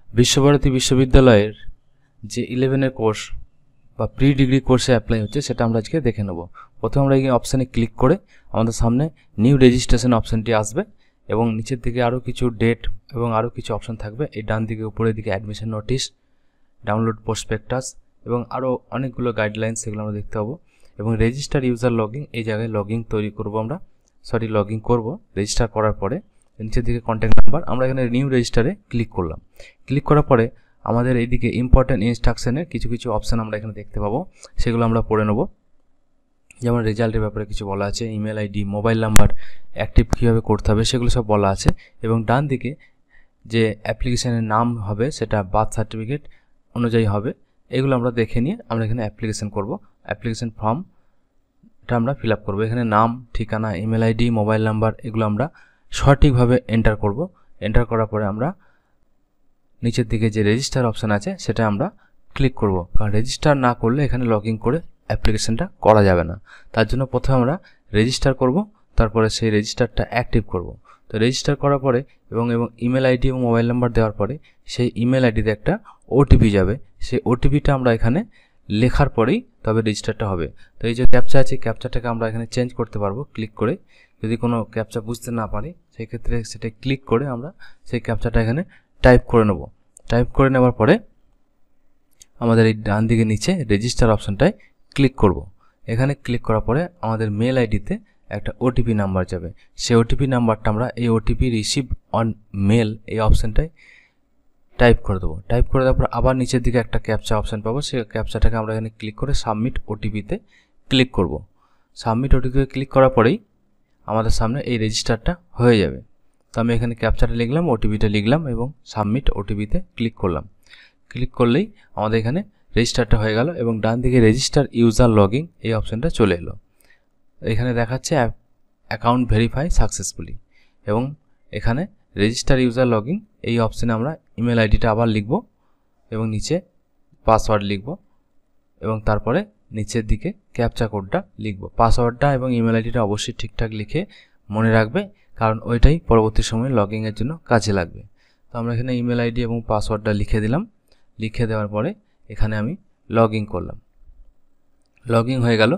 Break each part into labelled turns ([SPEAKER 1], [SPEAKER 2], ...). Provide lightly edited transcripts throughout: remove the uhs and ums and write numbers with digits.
[SPEAKER 1] বিশ্বভারতী বিশ্ববিদ্যালয়ের যে 11 এর কোর্স বা প্রি ডিগ্রি কোর্সে অ্যাপ্লাই হচ্ছে সেটা আমরা আজকে দেখে নেব। প্রথমে আমরা এই অপশানে ক্লিক করে আমাদের সামনে নিউ রেজিস্ট্রেশন অপশানটি আসবে এবং নিচের দিকে আরও কিছু ডেট এবং আরও কিছু অপশান থাকবে। এই ডান দিকে উপরের দিকে অ্যাডমিশন নোটিশ, ডাউনলোড প্রসপেক্টাস এবং আরও অনেকগুলো গাইডলাইন, সেগুলো আমরা দেখতে পাবো। এবং রেজিস্টার ইউজার লগইন, এই জায়গায় লগইন তৈরি করব আমরা, লগইন করব। রেজিস্টার করার পরে নিচের দিকে কন্ট্যাক্ট নাম্বার, আমরা এখানে নিউ রেজিস্টারে ক্লিক করলাম। ক্লিক করার পরে আমাদের এইদিকে ইম্পর্টেন্ট ইনস্ট্রাকশনের কিছু কিছু অপশান আমরা এখানে দেখতে পাবো, সেগুলো আমরা পড়ে নেব। যেমন রেজাল্টের ব্যাপারে কিছু বলা আছে, email ID, mobile number active কীভাবে করতে হবে সেগুলো সব বলা আছে। এবং ডান দিকে যে অ্যাপ্লিকেশানের নাম হবে সেটা বার্থ সার্টিফিকেট অনুযায়ী হবে। এগুলো আমরা দেখে নিয়ে আমরা এখানে অ্যাপ্লিকেশান করব। অ্যাপ্লিকেশান ফর্মটা আমরা ফিল আপ করবো। এখানে নাম, ঠিকানা, ইমেল আইডি, মোবাইল নাম্বার এগুলো আমরা সঠিকভাবে এন্টার করব। এন্টার করার পরে আমরা নিচের দিকে যে রেজিস্টার অপশান আছে সেটা আমরা ক্লিক করব, কারণ রেজিস্টার না করলে এখানে লগ ইন করে অ্যাপ্লিকেশানটা করা যাবে না। তার জন্য প্রথমে আমরা রেজিস্টার করব, তারপরে সেই রেজিস্টারটা অ্যাক্টিভ করব। তো রেজিস্টার করার পরে এবং ইমেল আইডি এবং মোবাইল নাম্বার দেওয়ার পরে সেই ইমেল আইডিতে একটা ওটিপি যাবে। সেই ওটিপিটা আমরা এখানে লেখার পরেই তবে রেজিস্টারটা হবে। তো এই যে ক্যাপচা আছে, ক্যাপচাটাকে আমরা এখানে চেঞ্জ করতে পারবো ক্লিক করে। যদি কোনো ক্যাপচা বুঝতে না পারি সেই ক্ষেত্রে সেটা ক্লিক করে আমরা সেই ক্যাপচাটা এখানে টাইপ করে নেব। টাইপ করে নেওয়ার পরে আমাদের এই ডান দিকে নিচে রেজিস্টার অপশানটায় ক্লিক করব। এখানে ক্লিক করার পরে আমাদের মেল আইডিতে একটা ওটিপি নাম্বার যাবে। সেই ওটিপি নাম্বারটা আমরা এই ওটিপি রিসিভ অন মেল এই অপশানটায় টাইপ করে দেবো। টাইপ করে দেওয়ার পর আবার নিচের দিকে একটা ক্যাপচা অপশান পাবো, সেই ক্যাপচাটাকে আমরা এখানে ক্লিক করে সাবমিট ওটিপিতে ক্লিক করব। সাবমিট ওটিপিতে ক্লিক করার পরেই আমাদের সামনে এই রেজিস্টারটা হয়ে যাবে। তো আমি এখানে ক্যাপচাটা লিখলাম, ওটিপিটা লিখলাম এবং সাবমিট ওটিপিতে ক্লিক করলাম। ক্লিক করলেই আমাদের এখানে রেজিস্টারটা হয়ে গেল এবং ডান দিকে রেজিস্টার ইউজার লগইন এই অপশানটা চলে এলো। এখানে দেখাচ্ছে অ্যাকাউন্ট ভেরিফাই সাকসেসফুলি এবং এখানে রেজিস্টার ইউজার লগইন এই অপশানে আমরা ইমেল আইডিটা আবার লিখব এবং নিচে পাসওয়ার্ড লিখব এবং তারপরে নিচের দিকে ক্যাপচা কোডটা লিখব। পাসওয়ার্ডটা এবং ইমেল আইডিটা অবশ্যই ঠিকঠাক লিখে মনে রাখবে, কারণ ওইটাই পরবর্তী সময়ে লগইনের জন্য কাজে লাগবে। তো আমরা এখানে ইমেল আইডি এবং পাসওয়ার্ডটা লিখে দিলাম। লিখে দেওয়ার পরে এখানে আমি লগ ইন করলাম। লগ ইন হয়ে গেল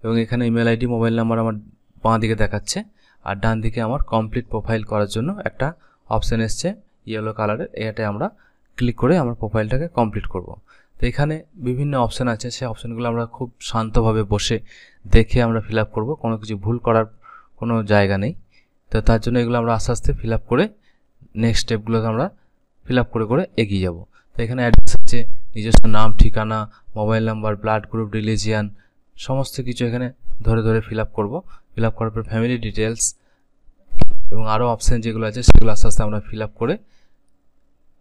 [SPEAKER 1] এবং এখানে ইমেল আইডি, মোবাইল নাম্বার আমার বাঁ দিকে দেখাচ্ছে আর ডান দিকে আমার কমপ্লিট প্রোফাইল করার জন্য একটা অপশান এসছে ইয়েলো কালারের। এটাতে আমরা ক্লিক করে আমার প্রোফাইলটাকে কমপ্লিট করব। তো এখানে বিভিন্ন অপশান আছে, সেই অপশানগুলো আমরা খুব শান্তভাবে বসে দেখে আমরা ফিল আপ করবো, কোনো কিছু ভুল করার কোনো জায়গা নেই। তো তার জন্য এগুলো আমরা আস্তে আস্তে ফিল আপ করে নেক্সট স্টেপগুলোকে আমরা ফিল আপ করে করে এগিয়ে যাব। তো এখানে অ্যাড্রেস আছে, নিজস্ব নাম, ঠিকানা, mobile number, blood group, religion সমস্ত কিছু এখানে ধরে ধরে ফিল আপ করবো। ফিল আপ করার পর ফ্যামিলি ডিটেলস এবং আরও অপশান যেগুলো আছে সেগুলো আস্তে আস্তে আমরা ফিল আপ করে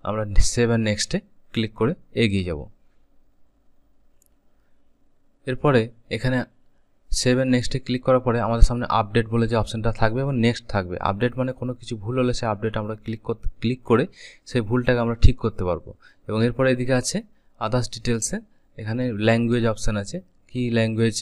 [SPEAKER 1] আমরা সেভ অ্যান্ড নেক্সটে ক্লিক করে এগিয়ে যাব। এরপরে এখানে সেভ অ্যান্ড নেক্সটে ক্লিক করার পরে আমাদের সামনে আপডেট বলে যে অপশানটা থাকবে এবং নেক্সট থাকবে। আপডেট মানে কোনো কিছু ভুল হলে সেই আপডেট আমরা ক্লিক করে সেই ভুলটাকে আমরা ঠিক করতে পারবো। এবং এরপরে এদিকে আছে আদার্স ডিটেলসে, এখানে ল্যাঙ্গুয়েজ অপশান আছে, কি ল্যাঙ্গুয়েজ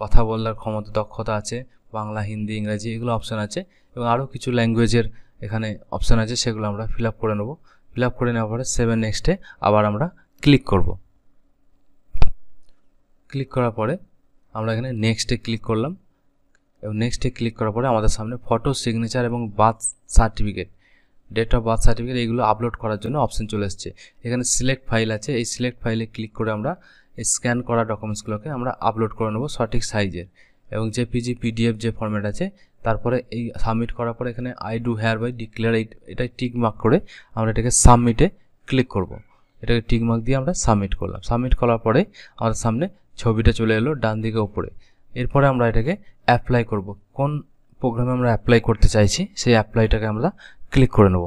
[SPEAKER 1] কথা বলার ক্ষমতা, দক্ষতা আছে, বাংলা, হিন্দি, ইংরাজি এগুলো অপশান আছে এবং আরও কিছু ল্যাঙ্গুয়েজের এখানে অপশান আছে, সেগুলো আমরা ফিল আপ করে নেব। ফিল আপ করে নেওয়ার পরে সেভ অ্যান্ড নেক্সটে আবার আমরা ক্লিক করব। ক্লিক করার পরে আমরা এখানে নেক্সটে ক্লিক করলাম এবং নেক্সটে ক্লিক করার পরে আমাদের সামনে ফটো, সিগনেচার এবং birth certificate, date of birth certificate এইগুলো আপলোড করার জন্য অপশান চলে এসছে। এখানে সিলেক্ট ফাইল আছে, এই সিলেক্ট ফাইলে ক্লিক করে আমরা এই স্ক্যান করা ডকুমেন্টসগুলোকে আমরা আপলোড করে নেব সঠিক সাইজের এবং জেপিজি, পিডিএফ যে ফরম্যাট আছে। তারপরে এই সাবমিট করার পরে এখানে আই ডু হেয়ার বাই ডিক্লেয়ার এটাই টিক মার্ক করে আমরা এটাকে সাবমিটে ক্লিক করব। এটাকে টিক মার্ক দিয়ে আমরা সাবমিট করলাম। সাবমিট করার পরে আমাদের সামনে ছবিটা চলে এলো ডান দিকে উপরে। এরপরে আমরা এটাকে অ্যাপ্লাই করব, কোন প্রোগ্রামে আমরা অ্যাপ্লাই করতে চাইছি সেই অ্যাপ্লাইটাকে আমরা ক্লিক করে নেব।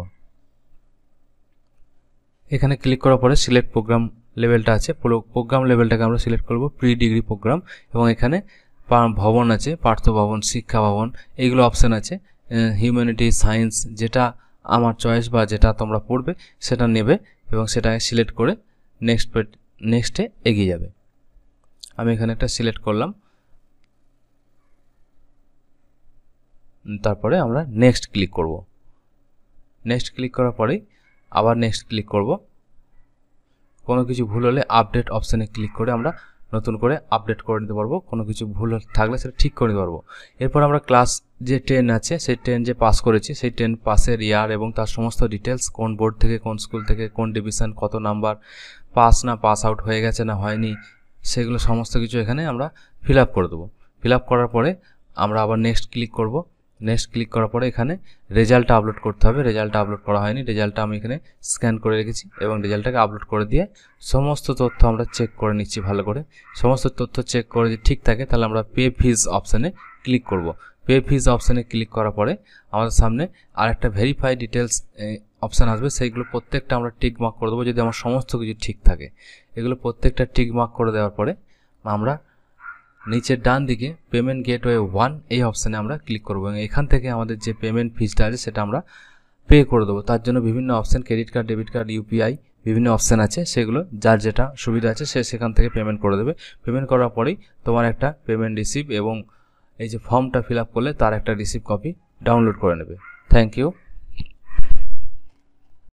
[SPEAKER 1] এখানে ক্লিক করার পরে সিলেক্ট প্রোগ্রাম লেভেলটা আছে, প্রোগ্রাম লেভেলটাকে আমরা সিলেক্ট করব প্রি ডিগ্রি প্রোগ্রাম এবং এখানে ভবন আছে, পার্থ ভবন, শিক্ষা ভবন এইগুলো অপশান আছে। হিউম্যানিটি, সায়েন্স যেটা আমার চয়েস বা যেটা তোমরা পড়বে সেটা নেবে এবং সেটা সিলেক্ট করে নেক্সটে এগিয়ে যাবে। আমি এখানে একটা সিলেক্ট করলাম, তারপরে আমরা নেক্সট ক্লিক করব। নেক্সট ক্লিক করার পরেই আবার নেক্সট ক্লিক করব কোনো কিছু ভুল হলে আপডেট অপশানে ক্লিক করে আমরা নতুন করে আপডেট করে নিতে পারবো, কোনো কিছু ভুল থাকলে সেটা ঠিক করে নিতে পারবো। এরপর আমরা ক্লাস যে 10 আছে সেই 10 যে পাস করেছি সেই 10 পাসের ইয়ার এবং তার সমস্ত ডিটেলস, কোন বোর্ড থেকে, কোন স্কুল থেকে, কোন ডিভিশন, কত নাম্বার, পাস না পাস আউট হয়ে গেছে না হয়নি, সেগুলো সমস্ত কিছু এখানে আমরা ফিল আপ করে দেবো। ফিল আপ করার পরে আমরা আবার নেক্সট ক্লিক করব। নেক্সট ক্লিক করার পরে এখানে রেজাল্টটা আপলোড করতে হবে। রেজাল্টটা আপলোড করা হয়নি, রেজাল্টটা আমি এখানে স্ক্যান করে রেখেছি এবং রেজাল্টটাকে আপলোড করে দিয়ে সমস্ত তথ্য আমরা চেক করে নিচ্ছি ভালো করে। সমস্ত তথ্য চেক করে যদি ঠিক থাকে তাহলে আমরা পে ফিজ অপশানে ক্লিক করব। পে ফিজ অপশানে ক্লিক করার পরে আমাদের সামনে আরেকটা ভেরিফাই ডিটেলস অপশান আসবে, সেইগুলো প্রত্যেকটা আমরা টিক মার্ক করে দেবো যদি আমার সমস্ত কিছু ঠিক থাকে। এগুলো প্রত্যেকটা টিক মার্ক করে দেওয়ার পরে আমরা নিচের ডান দিকে পেমেন্ট গেটওয়ে 1 এই অপশানে আমরা ক্লিক করব এবং এখান থেকে আমাদের যে পেমেন্ট ফিজটা আছে সেটা আমরা পে করে দেবো। তার জন্য বিভিন্ন option, credit card, debit card, UPI বিভিন্ন অপশান আছে, সেগুলো যার যেটা সুবিধা আছে সে সেখান থেকে পেমেন্ট করে দেবে। পেমেন্ট করার পরেই তোমার একটা পেমেন্ট রিসিভ এবং এই যে ফর্মটা ফিল আপ করলে তার একটা রিসিভ কপি ডাউনলোড করে নেবে। Thank you.